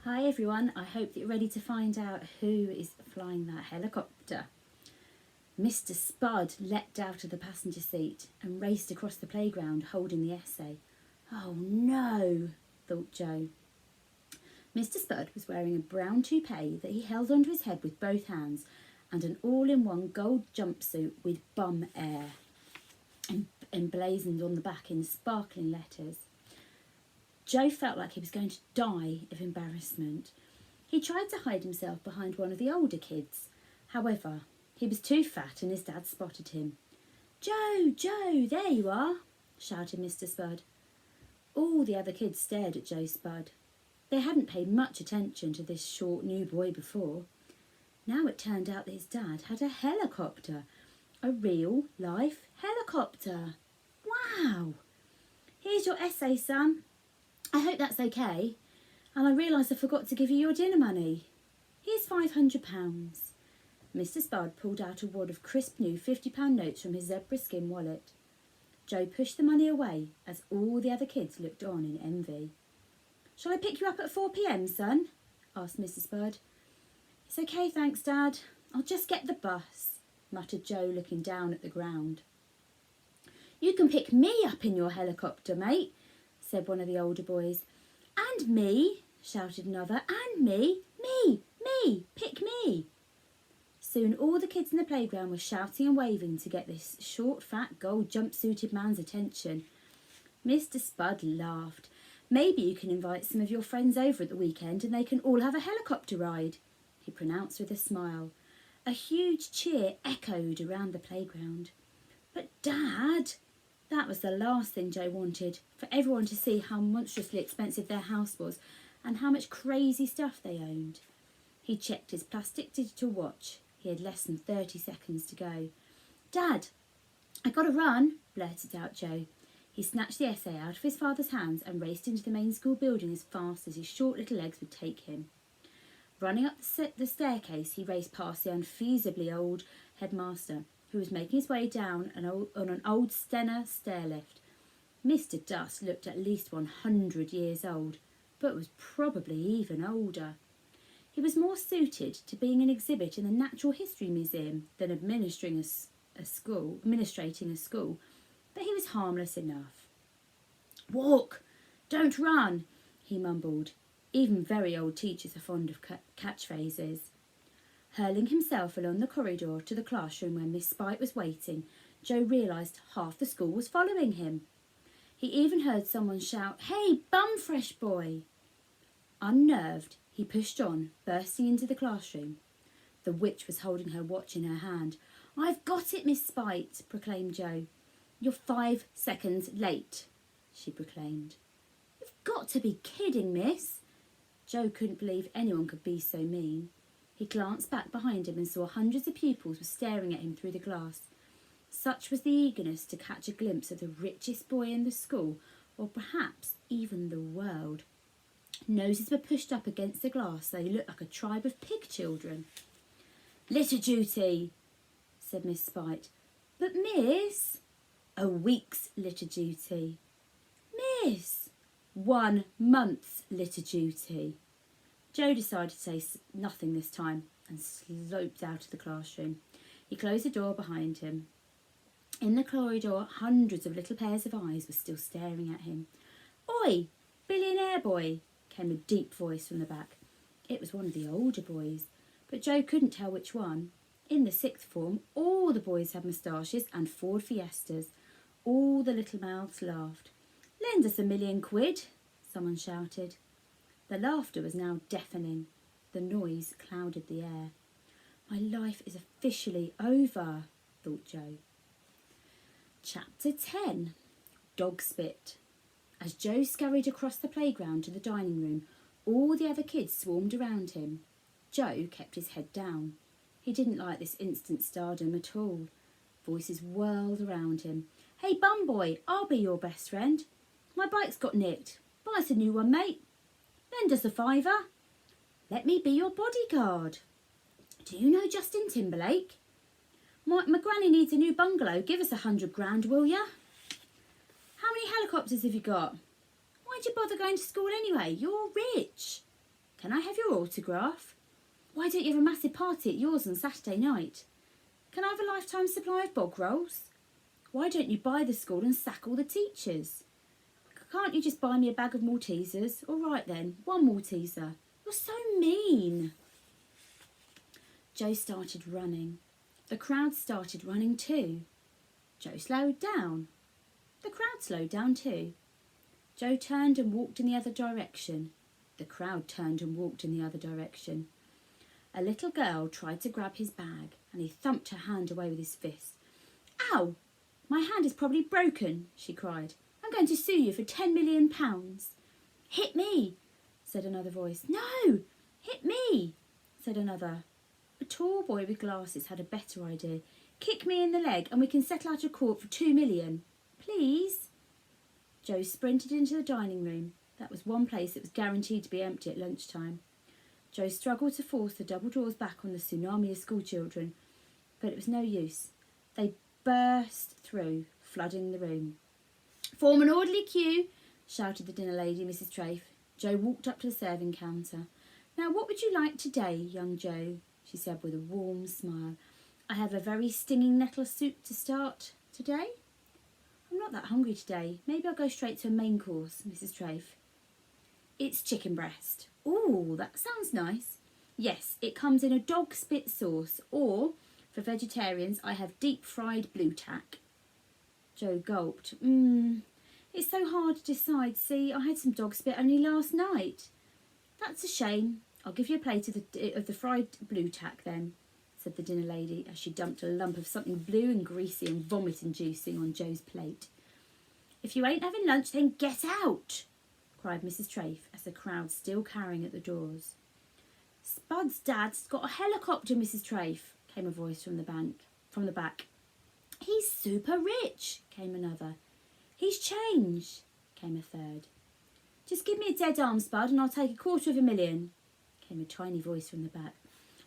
Hi everyone, I hope that you're ready to find out who is flying that helicopter. Mr. Spud leapt out of the passenger seat and raced across the playground holding the essay. Oh no, thought Joe. Mr. Spud was wearing a brown toupee that he held onto his head with both hands and an all-in-one gold jumpsuit with bum air emblazoned on the back in sparkling letters. Joe felt like he was going to die of embarrassment. He tried to hide himself behind one of the older kids. However, he was too fat and his dad spotted him. "Joe, Joe, there you are," shouted Mr. Spud. All the other kids stared at Joe Spud. They hadn't paid much attention to this short new boy before. Now it turned out that his dad had a helicopter. A real-life helicopter. Wow! "Here's your essay, son. I hope that's okay. And I realise I forgot to give you your dinner money. Here's £500. Mr. Spud pulled out a wad of crisp new £50 notes from his zebra skin wallet. Joe pushed the money away as all the other kids looked on in envy. "Shall I pick you up at 4 p.m, son?" asked Mrs. Spud. "It's okay, thanks, Dad. I'll just get the bus," muttered Joe, looking down at the ground. "You can pick me up in your helicopter, mate," said one of the older boys. "And me," shouted another. "And me, pick me." Soon all the kids in the playground were shouting and waving to get this short, fat, gold jumpsuited man's attention. Mr. Spud laughed. "Maybe you can invite some of your friends over at the weekend and they can all have a helicopter ride," he pronounced with a smile. A huge cheer echoed around the playground. "But Dad," that was the last thing Joe wanted, for everyone to see how monstrously expensive their house was and how much crazy stuff they owned. He checked his plastic digital watch. He had less than 30 seconds to go. "Dad, I gotta run," blurted out Joe. He snatched the essay out of his father's hands and raced into the main school building as fast as his short little legs would take him. Running up the staircase, he raced past the unfeasibly old headmaster, who was making his way down on an old Stenner stair lift. Mr. Dust looked at least 100 years old, but was probably even older. He was more suited to being an exhibit in the Natural History Museum than administrating a school, but he was harmless enough. "Walk, don't run," he mumbled. Even very old teachers are fond of catchphrases. Hurling himself along the corridor to the classroom where Miss Spite was waiting, Joe realised half the school was following him. He even heard someone shout, "Hey, bum-fresh boy!" Unnerved, he pushed on, bursting into the classroom. The witch was holding her watch in her hand. "I've got it, Miss Spite," proclaimed Joe. "You're 5 seconds late," she proclaimed. "You've got to be kidding, miss." Joe couldn't believe anyone could be so mean. He glanced back behind him and saw hundreds of pupils were staring at him through the glass. Such was the eagerness to catch a glimpse of the richest boy in the school, or perhaps even the world. Noses were pushed up against the glass so they looked like a tribe of pig children. "Litter duty," said Miss Spite. "But miss—" "A week's litter duty." "Miss—" "1 month's litter duty." Joe decided to say nothing this time and sloped out of the classroom. He closed the door behind him. In the corridor, hundreds of little pairs of eyes were still staring at him. "Oi, Billionaire Boy," came a deep voice from the back. It was one of the older boys, but Joe couldn't tell which one. In the 6th form, all the boys had moustaches and Ford Fiestas. All the little mouths laughed. "Lend us £1,000,000, someone shouted. The laughter was now deafening. The noise clouded the air. "My life is officially over," thought Joe. Chapter 10. Dog Spit. As Joe scurried across the playground to the dining room, all the other kids swarmed around him. Joe kept his head down. He didn't like this instant stardom at all. Voices whirled around him. "Hey, bum boy, I'll be your best friend. My bike's got nicked. Buy us a new one, mate. Lend us a £5. Let me be your bodyguard. Do you know Justin Timberlake? My granny needs a new bungalow. Give us 100 grand, will ya? How many helicopters have you got? Why'd you bother going to school anyway? You're rich," Can I have your autograph? Why don't you have a massive party at yours on Saturday night? Can I have a lifetime supply of bog rolls? Why don't you buy the school and sack all the teachers? Can't you just buy me a bag of Maltesers? All right then, one Malteser. You're so mean. Joe started running. The crowd started running too. Joe slowed down. The crowd slowed down too. Joe turned and walked in the other direction. The crowd turned and walked in the other direction. A little girl tried to grab his bag and he thumped her hand away with his fist. Ow! My hand is probably broken, she cried. I'm going to sue you for £10 million. Hit me, said another voice. No, hit me, said another. A tall boy with glasses had a better idea. Kick me in the leg and we can settle out of court for £2 million. Please? Joe sprinted into the dining room. That was one place that was guaranteed to be empty at lunchtime. Joe struggled to force the double doors back on the tsunami of school children, but it was no use. They burst through, flooding the room. Form an orderly queue, shouted the dinner lady, Mrs. Trafe. Joe walked up to the serving counter. Now, what would you like today, young Joe? She said with a warm smile. I have a very stinging nettle soup to start today. I'm not that hungry today. Maybe I'll go straight to a main course, Mrs. Trafe. It's chicken breast. Ooh, that sounds nice. Yes, it comes in a dog spit sauce, or, for vegetarians, I have deep fried blue tack. Joe gulped. It's so hard to decide. See, I had some dog spit only last night. That's a shame. I'll give you a plate of the fried blue tack then, said the dinner lady as she dumped a lump of something blue and greasy and vomit-inducing on Joe's plate. If you ain't having lunch, then get out, cried Mrs. Trafe as the crowd still carrying at the doors. Spud's dad's got a helicopter, Mrs. Trafe, came a voice from the back. He's super rich, came another. He's changed, came a third. Just give me a dead arm, Spud, and I'll take $250,000, came a tiny voice from the back.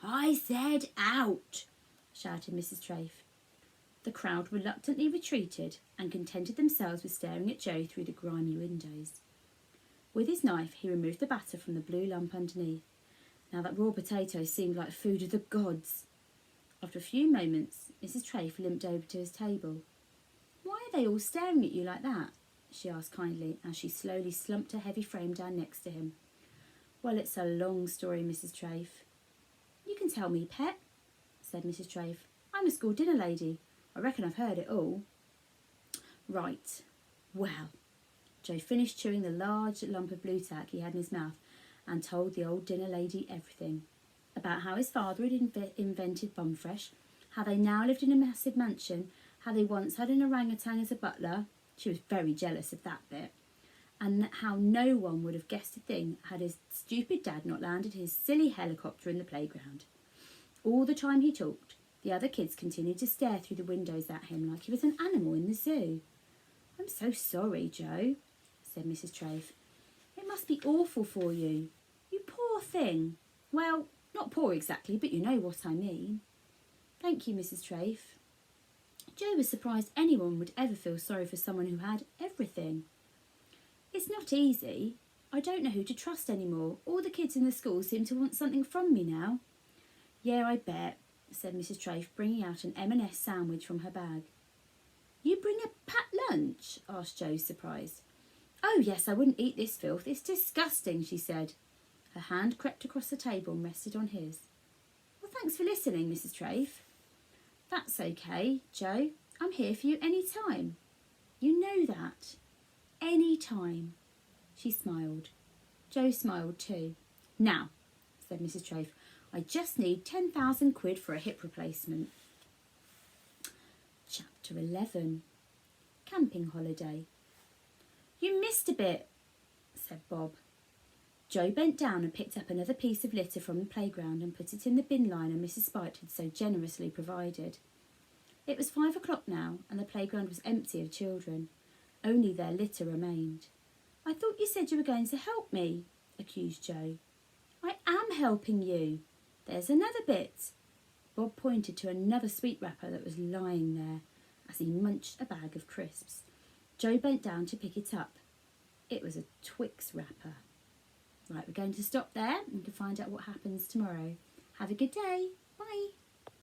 I said out, shouted Mrs. Trafe. The crowd reluctantly retreated and contented themselves with staring at Joe through the grimy windows. With his knife, he removed the batter from the blue lump underneath. Now that raw potato seemed like food of the gods. After a few moments, Mrs. Trafe limped over to his table. Why are they all staring at you like that? She asked kindly as she slowly slumped her heavy frame down next to him. Well, it's a long story, Mrs. Trafe. You can tell me, pet, said Mrs. Trafe. I'm a school dinner lady. I reckon I've heard it all. Right. Well, Joe finished chewing the large lump of blue tack he had in his mouth and told the old dinner lady everything. About how his father had invented Bumfresh, how they now lived in a massive mansion, how they once had an orangutan as a butler. She was very jealous of that bit. And how no one would have guessed a thing had his stupid dad not landed his silly helicopter in the playground. All the time he talked, the other kids continued to stare through the windows at him like he was an animal in the zoo. I'm so sorry, Joe, said Mrs. Trafe. It must be awful for you. You poor thing. Well, not poor exactly, but you know what I mean. Thank you, Mrs. Trafe. Joe was surprised anyone would ever feel sorry for someone who had everything. It's not easy. I don't know who to trust anymore. All the kids in the school seem to want something from me now. Yeah, I bet, said Mrs. Trafe, bringing out an M&S sandwich from her bag. You bring a packed lunch? Asked Joe, surprised. Oh, yes, I wouldn't eat this filth. It's disgusting, she said. Her hand crept across the table and rested on his. Well, thanks for listening, Mrs. Trafe. That's okay, Joe. I'm here for you any time. You know that. Any time. She smiled. Joe smiled too. Now, said Mrs. Trafe, I just need 10,000 quid for a hip replacement. Chapter 11. Camping holiday. You missed a bit, said Bob. Joe bent down and picked up another piece of litter from the playground and put it in the bin liner Mrs. Spite had so generously provided. It was 5 o'clock now, and the playground was empty of children. Only their litter remained. I thought you said you were going to help me, accused Joe. I am helping you. There's another bit. Bob pointed to another sweet wrapper that was lying there as he munched a bag of crisps. Joe bent down to pick it up. It was a Twix wrapper. Right, we're going to stop there and you can find out what happens tomorrow. Have a good day. Bye.